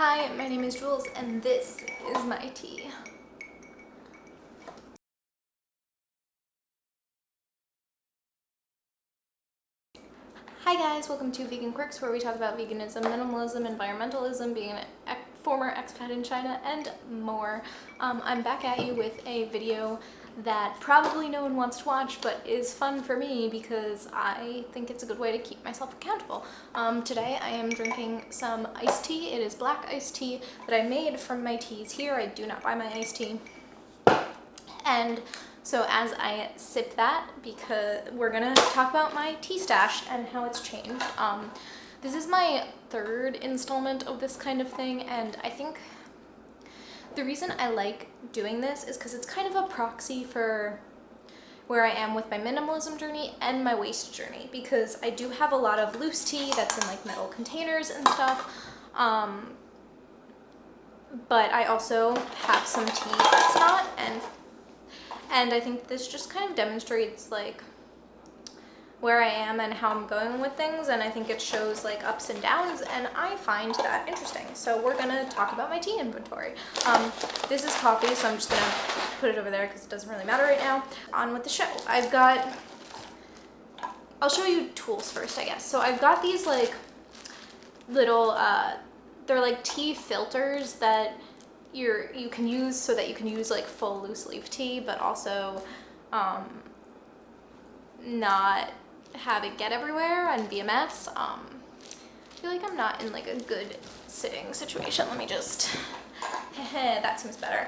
Hi, my name is Jules, and this is my tea. Hi guys, welcome to Vegan Quirks, where we talk about veganism, minimalism, environmentalism, being a former expat in China, and more. I'm back at you with a video that probably no one wants to watch, but is fun for me because I think it's a good way to keep myself accountable. Today I am drinking some iced tea. It is black iced tea that I made from my teas here. I do not buy my iced tea. And so as I sip that, because we're gonna talk about my tea stash and how it's changed. This is my third installment of this kind of thing, and I think the reason I like doing this is because it's kind of a proxy for where I am with my minimalism journey and my waste journey, because I do have a lot of loose tea that's in like metal containers and stuff, but I also have some tea that's not, and I think this just kind of demonstrates like where I am and how I'm going with things, and I think it shows like ups and downs, and I find that interesting. So we're gonna talk about my tea inventory. This is coffee, so I'm just gonna put it over there because it doesn't really matter right now. On with the show. I'll show you tools first, I guess. So I've got these like little, they're like tea filters that you can use so that you can use like full loose leaf tea, but also not have it get everywhere and be a mess. I feel like I'm not in like a good sitting situation. Let me just, that seems better.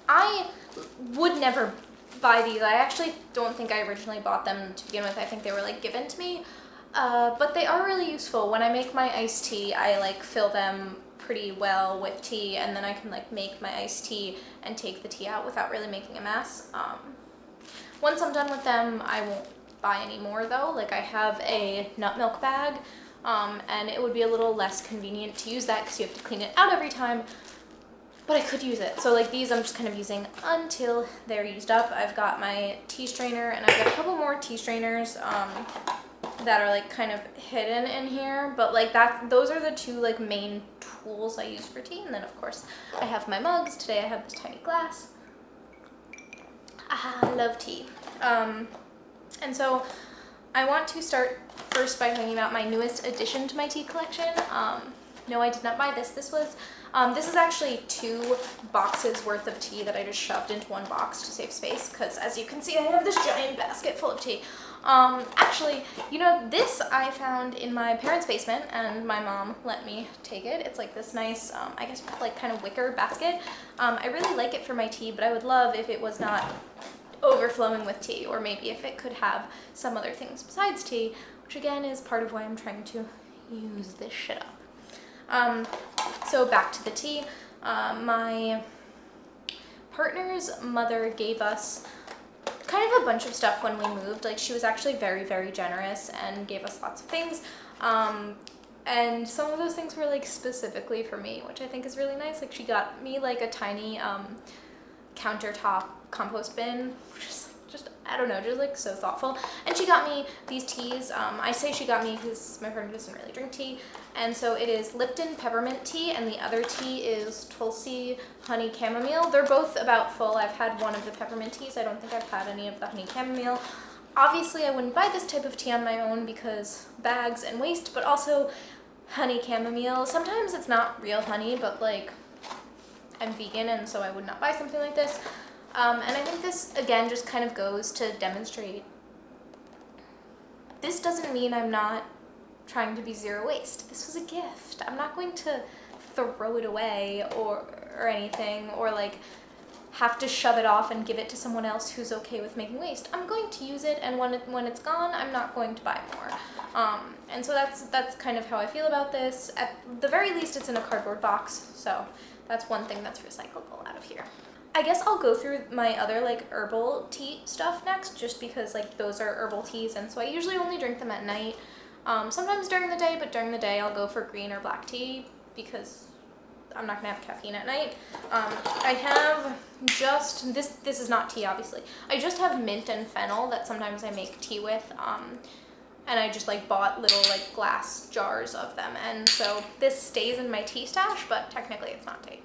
I would never buy these. I actually don't think I originally bought them to begin with. I think they were like given to me, but they are really useful. When I make my iced tea, I like fill them pretty well with tea, and then I can like make my iced tea and take the tea out without really making a mess. Once I'm done with them, I won't buy any more though. Like I have a nut milk bag, and it would be a little less convenient to use that because you have to clean it out every time, but I could use it. So like these I'm just kind of using until they're used up. I've got my tea strainer, and I've got a couple more tea strainers that are like kind of hidden in here, but like those are the two like main tools I use for tea. And then of course I have my mugs. Today I have this tiny glass. I love tea. And so I want to start first by talking about my newest addition to my tea collection. No, I did not buy this. This is actually 2 boxes worth of tea that I just shoved into one box to save space, because as you can see I have this giant basket full of tea. Actually, you know, this I found in my parents' basement, and my mom let me take it. It's like this nice, I guess like kind of wicker basket. I really like it for my tea, but I would love if it was not overflowing with tea, or maybe if it could have some other things besides tea, which again is part of why I'm trying to use this shit up. So back to the tea. My partner's mother gave us kind of a bunch of stuff when we moved. Like she was actually very, very generous and gave us lots of things. And some of those things were like specifically for me, which I think is really nice. Like she got me like a tiny countertop compost bin, which is just, I don't know, just like so thoughtful. And she got me these teas. I say she got me because my friend doesn't really drink tea. And so it is Lipton peppermint tea, and the other tea is Tulsi honey chamomile. They're both about full. I've had one of the peppermint teas. I don't think I've had any of the honey chamomile. Obviously I wouldn't buy this type of tea on my own because bags and waste, but also honey chamomile. Sometimes it's not real honey, but like I'm vegan, and so I would not buy something like this. And I think this again just kind of goes to demonstrate this doesn't mean I'm not trying to be zero waste. This was a gift. I'm not going to throw it away or anything, or like have to shove it off and give it to someone else who's okay with making waste. I'm going to use it, and when it's gone, I'm not going to buy more. And so that's kind of how I feel about this. At the very least, it's in a cardboard box, so that's one thing that's recyclable out of here. I guess I'll go through my other like herbal tea stuff next, just because like those are herbal teas, and so I usually only drink them at night. Sometimes during the day, but during the day I'll go for green or black tea because I'm not gonna have caffeine at night. I have just, this is not tea obviously. I just have mint and fennel that sometimes I make tea with. and I just like bought little like glass jars of them. And so this stays in my tea stash, but technically it's not tea.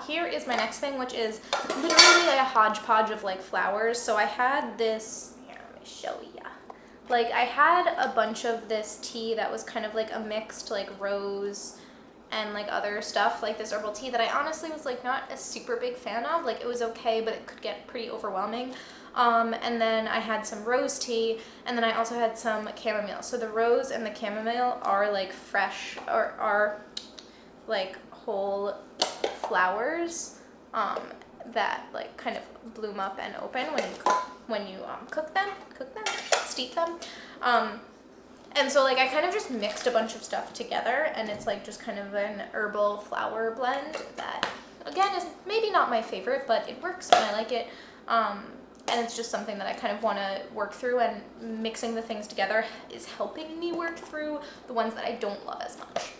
Here is my next thing, which is literally like a hodgepodge of like flowers. So I had this, here, let me show ya. Like I had a bunch of this tea that was kind of like a mixed like rose and like other stuff, like this herbal tea that I honestly was like not a super big fan of. Like it was okay, but it could get pretty overwhelming. And then I had some rose tea, and then I also had some chamomile. So the rose and the chamomile are like fresh, or are like whole flowers that like kind of bloom up and open when you cook them, steep them. And so like I kind of just mixed a bunch of stuff together, and it's like just kind of an herbal flower blend that again is maybe not my favorite, but it works and I like it. And it's just something that I kind of want to work through, and mixing the things together is helping me work through the ones that I don't love as much.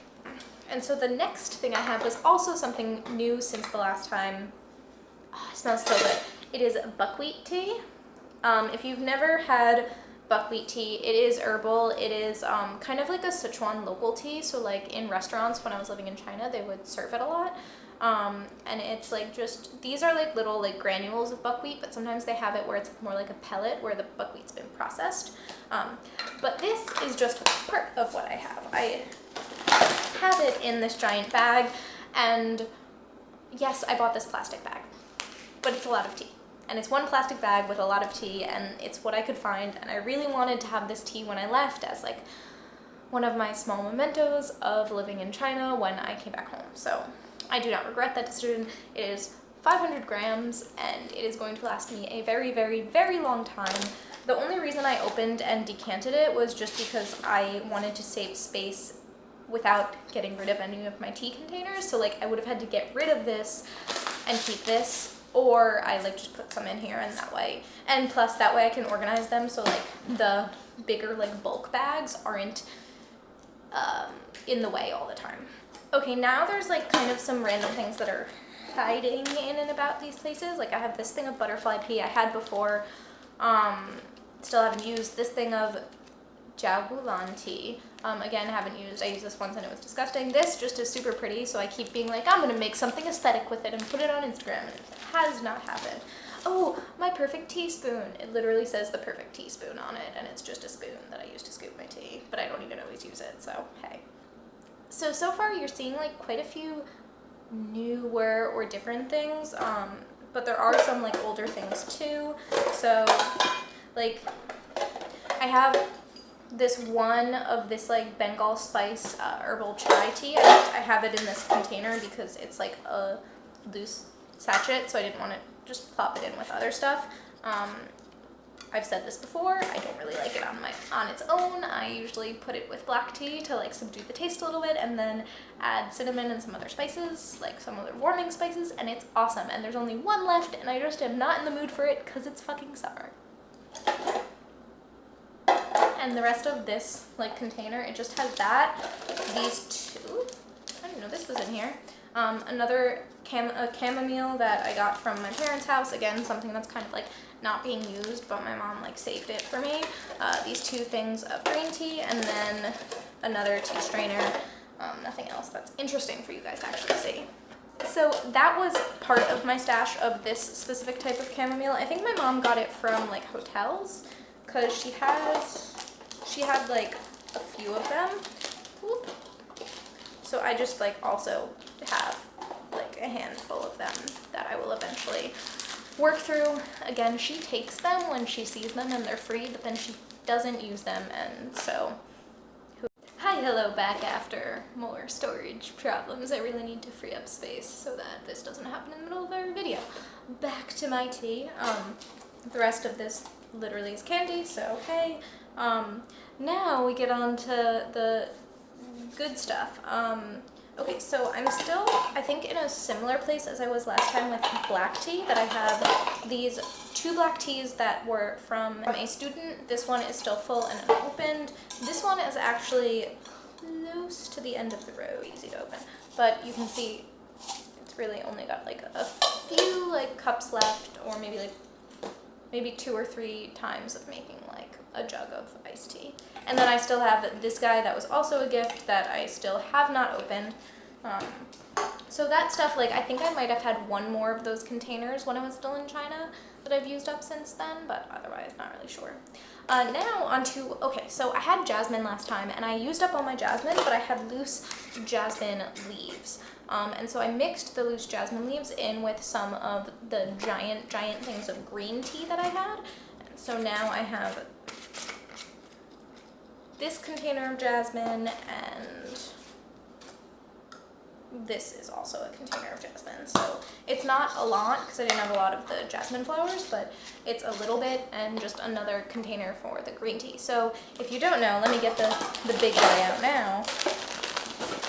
And so the next thing I have was also something new since the last time. Oh, it smells so good. It is buckwheat tea. If you've never had buckwheat tea, it is herbal. It is kind of like a Sichuan local tea. So like in restaurants when I was living in China, they would serve it a lot. And it's like just, these are like little like granules of buckwheat, but sometimes they have it where it's more like a pellet where the buckwheat's been processed. But this is just part of what I have. I have it in this giant bag, and yes, I bought this plastic bag, but it's a lot of tea. And it's one plastic bag with a lot of tea, and it's what I could find, and I really wanted to have this tea when I left as like one of my small mementos of living in China when I came back home. So I do not regret that decision. It is 500 grams, and it is going to last me a very, very, very long time. The only reason I opened and decanted it was just because I wanted to save space without getting rid of any of my tea containers. So like I would have had to get rid of this and keep this, or I like just put some in here, and that way, and plus that way I can organize them so like the bigger like bulk bags aren't in the way all the time. Okay, now there's like kind of some random things that are hiding in and about these places. Like I have this thing of butterfly pea I had before, still haven't used. This thing of jiaogulan tea, again, haven't used. I used this once and it was disgusting. This just is super pretty, so I keep being like, I'm gonna make something aesthetic with it and put it on Instagram, and it has not happened. Oh, my perfect teaspoon. It literally says the perfect teaspoon on it, and it's just a spoon that I use to scoop my tea, but I don't even always use it, so hey. So far you're seeing like quite a few newer or different things, but there are some like older things too. So like I have this one of this like Bengal spice herbal chai tea. I have it in this container because it's like a loose sachet, so I didn't want to just plop it in with other stuff. I've said this before, I don't really like it on its own. I usually put it with black tea to like subdue the taste a little bit, and then add cinnamon and some other spices, like some other warming spices, and it's awesome. And there's only one left, and I just am not in the mood for it because it's fucking summer. And the rest of this like container, it just has that, these two, I didn't know this was in here, another chamomile that I got from my parents' house, again something that's kind of like not being used, but my mom like saved it for me, these two things of green tea, and then another tea strainer, nothing else that's interesting for you guys to actually see. So that was part of my stash of this specific type of chamomile. I think my mom got it from like hotels, because she had like a few of them. Whoop. So I just like also have like a handful of them that I will eventually work through. Again, she takes them when she sees them and they're free, but then she doesn't use them, and so hi, hello, back after more storage problems. I really need to free up space so that this doesn't happen in the middle of our video. Back to my tea. The rest of this literally is candy, so okay. Now we get on to the good stuff. Okay, so I'm still, I think, in a similar place as I was last time with black tea, that I have these two black teas that were from a student. This one is still full and unopened. This one is actually close to the end of the row, easy to open, but you can see It's really only got like a few like cups left, or maybe 2 or 3 times of making like a jug of iced tea. And then I still have this guy that was also a gift that I still have not opened. So that stuff, like, I think I might have had one more of those containers when I was still in China that I've used up since then, but otherwise not really sure. Now onto, okay, so I had jasmine last time, and I used up all my jasmine, but I had loose jasmine leaves. And so I mixed the loose jasmine leaves in with some of the giant things of green tea that I had. And so now I have this container of jasmine, and this is also a container of jasmine. So it's not a lot because I didn't have a lot of the jasmine flowers, but it's a little bit, and just another container for the green tea. So if you don't know, let me get the big guy out now.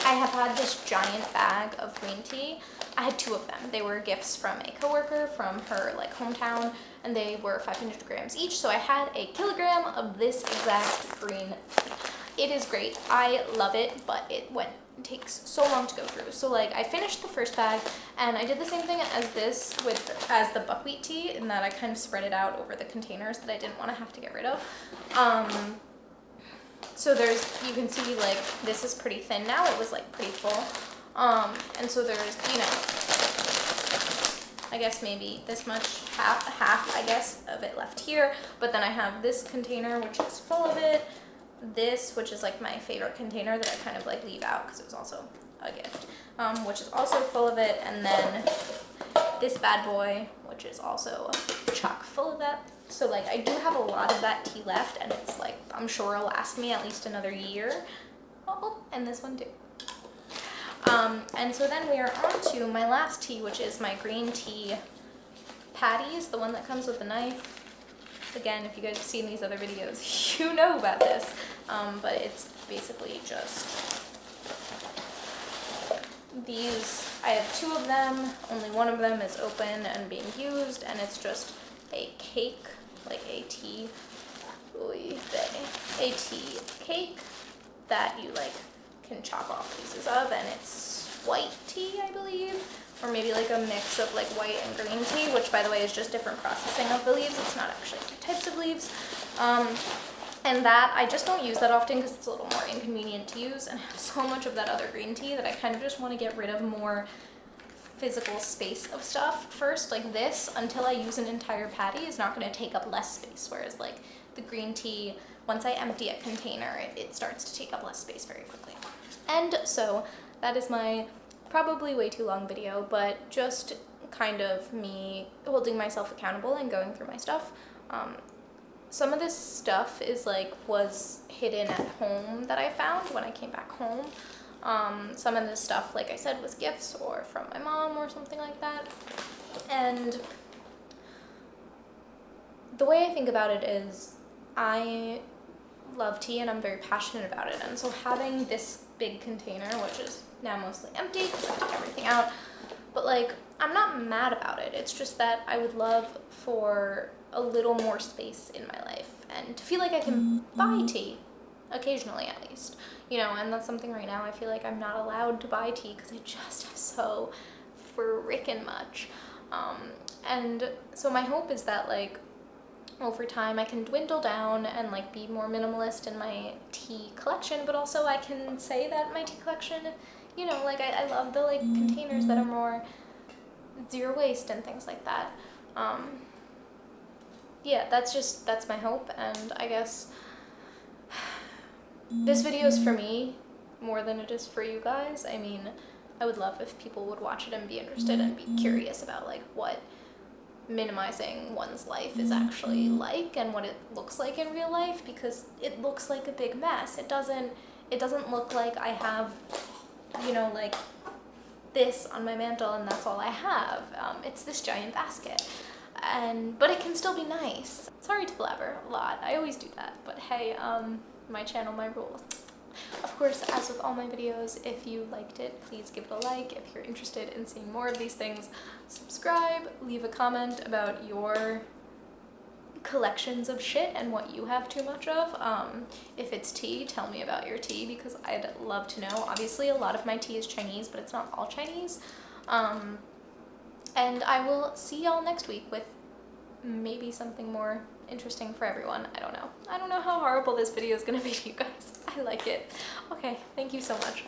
I have had this giant bag of green tea. I had 2 of them. They were gifts from a coworker from her like hometown, and they were 500 grams each. So I had a kilogram of this exact green tea. It is great. I love it, but it takes so long to go through. So like I finished the first bag, and I did the same thing as this as the buckwheat tea, in that I kind of spread it out over the containers that I didn't want to have to get rid of. So you can see like this is pretty thin now. It was like pretty full. And so there's, you know, I guess maybe this much, half I guess of it left here. But then I have this container which is full of it. This, which is like my favorite container that I kind of like leave out because it was also a gift, which is also full of it. And then this bad boy, which is also chock full of that. So like I do have a lot of that tea left, and it's like, I'm sure it'll last me at least another year. Oh, and this one too. And so then we are on to my last tea, which is my green tea patties, the one that comes with the knife. Again, if you guys have seen these other videos, you know about this, but it's basically just these. I have 2 of them, only one of them is open and being used, and it's just a cake, like a tea cake that you like can chop off pieces of, and it's white tea, I believe, or maybe like a mix of like white and green tea, which by the way is just different processing of the leaves. It's not actually 2 types of leaves. And that I just don't use that often because it's a little more inconvenient to use, and I have so much of that other green tea that I kind of just want to get rid of more physical space of stuff first. Like this, until I use an entire patty, is not going to take up less space, whereas like the green tea, once I empty a container, it starts to take up less space very quickly. And so that is my probably way too long video, but just kind of me holding myself accountable and going through my stuff. Some of this stuff is like was hidden at home that I found when I came back home. Some of this stuff, like I said, was gifts or from my mom or something like that. And the way I think about it is I love tea and I'm very passionate about it. And so having this big container, which is now mostly empty because I took everything out, but like I'm not mad about it. It's just that I would love for a little more space in my life and to feel like I can buy tea occasionally, at least, you know. And that's something right now I feel like I'm not allowed to buy tea because I just have so frickin' much. And so my hope is that like over time I can dwindle down and like be more minimalist in my tea collection, but also I can say that my tea collection, you know, like I love the like containers that are more zero waste and things like that. Yeah, that's my hope. And I guess this video is for me more than it is for you guys. I mean, I would love if people would watch it and be interested and be curious about like what minimizing one's life is actually like and what it looks like in real life, because it looks like a big mess. It doesn't look like I have, you know, like this on my mantle and that's all I have. It's this giant basket. But it can still be nice. Sorry to blabber a lot. I always do that, but hey, my channel, my rules. Of course, as with all my videos, if you liked it, please give it a like. If you're interested in seeing more of these things, subscribe, leave a comment about your collections of shit and what you have too much of. If it's tea, tell me about your tea because I'd love to know. Obviously, a lot of my tea is Chinese, but it's not all Chinese. And I will see y'all next week with maybe something more interesting for everyone. I don't know. I don't know how horrible this video is gonna be to you guys. I like it. Okay, thank you so much.